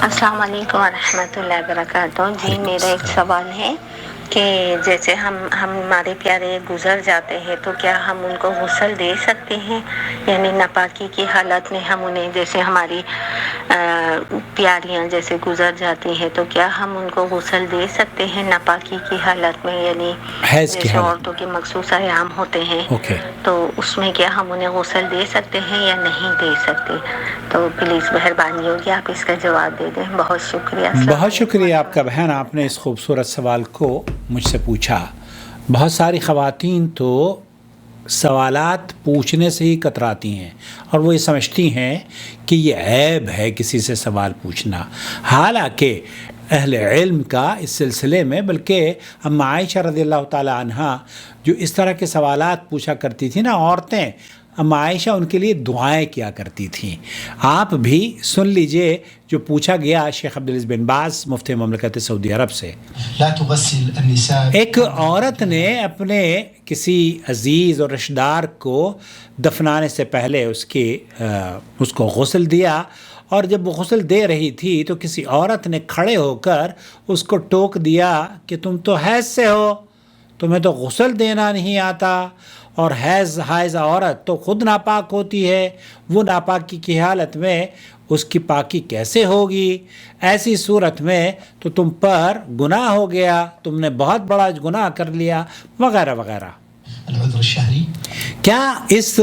السلام علیکم ورحمۃ اللہ وبرکاتہ۔ جی میرا ایک سوال ہے کہ جیسے ہمارے پیارے گزر جاتے ہیں تو کیا ہم ان کو غسل دے سکتے ہیں؟ یعنی ناپاکی کی حالت میں ہم انہیں، جیسے ہماری پیاریاں جیسے گزر جاتی ہیں تو کیا ہم ان کو غسل دے سکتے ہیں ناپاکی کی حالت میں؟ یعنی حیض کی جیسے حالت عورتوں کے مخصوص ایام ہوتے ہیں تو اس میں کیا ہم انہیں غسل دے سکتے ہیں یا نہیں دے سکتے؟ تو پلیز مہربانی ہوگی آپ اس کا جواب دے دیں، بہت شکریہ۔ بہت شکریہ آپ کا بہن، آپ نے اس خوبصورت سوال کو مجھ سے پوچھا۔ بہت ساری خواتین تو سوالات پوچھنے سے ہی کتراتی ہیں اور وہ یہ سمجھتی ہیں کہ یہ عیب ہے کسی سے سوال پوچھنا، حالانکہ اہل علم کا اس سلسلے میں، بلکہ اما عائشہ رضی اللہ تعالی عنہا جو اس طرح کے سوالات پوچھا کرتی تھی نا عورتیں، اما عائشہ ان کے لیے دعائیں کیا کرتی تھیں۔ آپ بھی سن لیجئے جو پوچھا گیا شیخ عبدالعزیز بن باز مفتی مملکت سعودی عرب سے۔ لا تغسل النساء، ایک عورت نے اپنے کسی عزیز اور رشتہ دار کو دفنانے سے پہلے اس کو غسل دیا، اور جب وہ غسل دے رہی تھی تو کسی عورت نے کھڑے ہو کر اس کو ٹوک دیا کہ تم تو حیض سے ہو، تمہیں تو غسل دینا نہیں آتا، اور حائض عورت تو خود ناپاک ہوتی ہے، وہ ناپاکی کی حالت میں اس کی پاکی کیسے ہوگی؟ ایسی صورت میں تو تم پر گناہ ہو گیا، تم نے بہت بڑا گناہ کر لیا، وغیرہ وغیرہ۔ العذر الشہری، کیا اس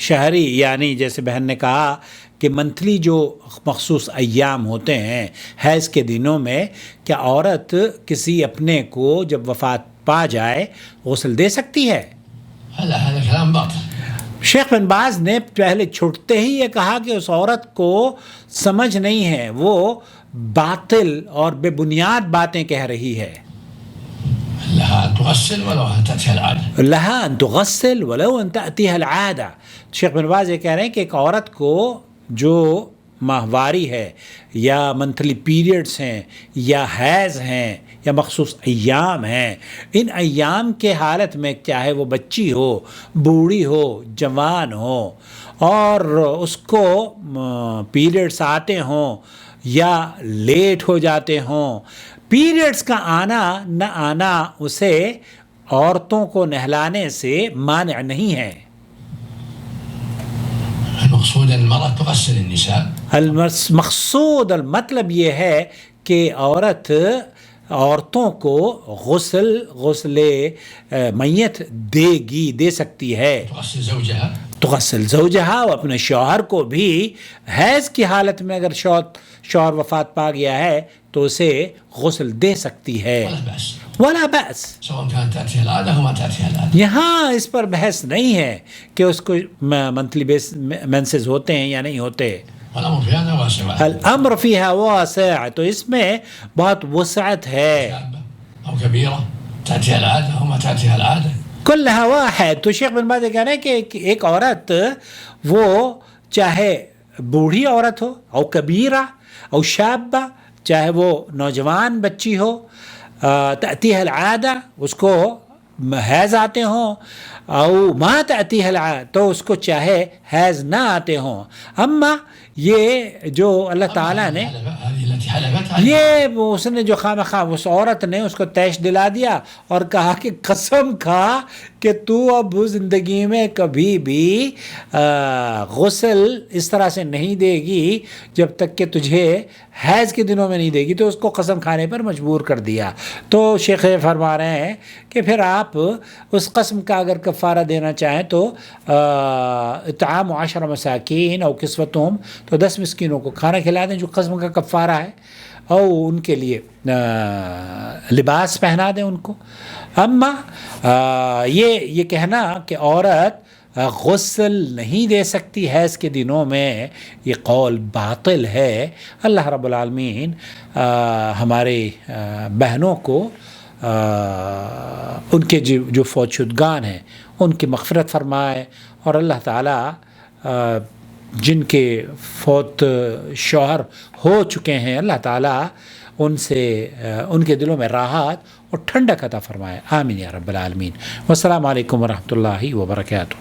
شہری، یعنی جیسے بہن نے کہا کہ منتھلی جو مخصوص ایام ہوتے ہیں حیض کے دنوں میں، کیا عورت کسی اپنے کو جب وفات پا جائے غسل دے سکتی ہے؟ هذا كلام باطل۔ شیخ بن باز نے پہلے چھوٹتے ہی یہ کہا کہ اس عورت کو سمجھ نہیں ہے، وہ باطل اور بے بنیاد باتیں کہہ رہی ہے۔ لها أن تغسل ولو أن تأتيها العادة، لها أن تغسل ولو أن تأتيها العادة۔ شیخ بن باز یہ کہہ رہے ہیں کہ ایک عورت کو جو ماہواری ہے یا منتھلی پیریڈز ہیں یا حیض ہیں یا مخصوص ایام ہیں، ان ایام کے حالت میں چاہے وہ بچی ہو، بوڑھی ہو، جوان ہو، اور اس کو پیریڈز آتے ہوں یا لیٹ ہو جاتے ہوں، پیریڈز کا آنا نہ آنا اسے عورتوں کو نہلانے سے مانع نہیں ہے۔ المقصود ان المرأة تغسل النساء، مقصود المطلب یہ ہے کہ عورتوں کو غسل میت دے سکتی ہے۔ تغسل زوجہا، وہ اپنے شوہر کو بھی حیض کی حالت میں اگر شوہر وفات پا گیا ہے تو اسے غسل دے سکتی ہے، ولا بأس، سواء كانت تأتيها العادة أو ما تأتيها العادة۔ یہاں اس پر بحث نہیں ہے کہ اس کو منتھلی مینسز ہوتے ہیں یا نہیں ہوتے۔ والأمر في هذا واسع، الامر فيها واسع، تو اس میں بہت وسعت ہے۔ أو كبيرة تأتيها العادة أو ما تأتيها العادة، كلها واحد۔ تو شیخ بن باز یہ کہہ رہے ہیں کہ ایک عورت وہ چاہے بوڑھی عورت ہو او کبیرہ او شابہ، چاہے وہ نوجوان بچی ہو، تأتیہ العادہ، اس کو حیض آتے ہوں، او ما تأتیہ العادہ، تو اس کو چاہے حیض نہ آتے ہوں۔ اما یہ جو اللہ تعالیٰ نے یہ اس نے جو خواہ اس عورت نے اس کو تیش دلا دیا اور کہا کہ قسم کھا کہ تو اب زندگی میں کبھی بھی غسل اس طرح سے نہیں دے گی جب تک کہ تجھے حیض کے دنوں میں نہیں دے گی، تو اس کو قسم کھانے پر مجبور کر دیا۔ تو شیخ فرما رہے ہیں کہ پھر آپ اس قسم کا اگر کفارہ دینا چاہیں تو اطعام 10 مساکین او کسوتہم، تو 10 مسکینوں کو کھانا کھلا دیں جو قسم کا کفارہ ہے، اور ان کے لیے لباس پہنا دیں ان کو۔ اما یہ کہنا کہ عورت غسل نہیں دے سکتی حیض کے دنوں میں، یہ قول باطل ہے۔ اللہ رب العالمین ہمارے بہنوں کو ان کے جو فوت شدگان ہیں ان کی مغفرت فرمائے، اور اللہ تعالیٰ جن کے فوت شوہر ہو چکے ہیں اللہ تعالیٰ ان سے ان کے دلوں میں راحت اور ٹھنڈک عطا فرمائے، آمین یا رب العالمین۔ والسلام علیکم ورحمۃ اللہ وبرکاتہ۔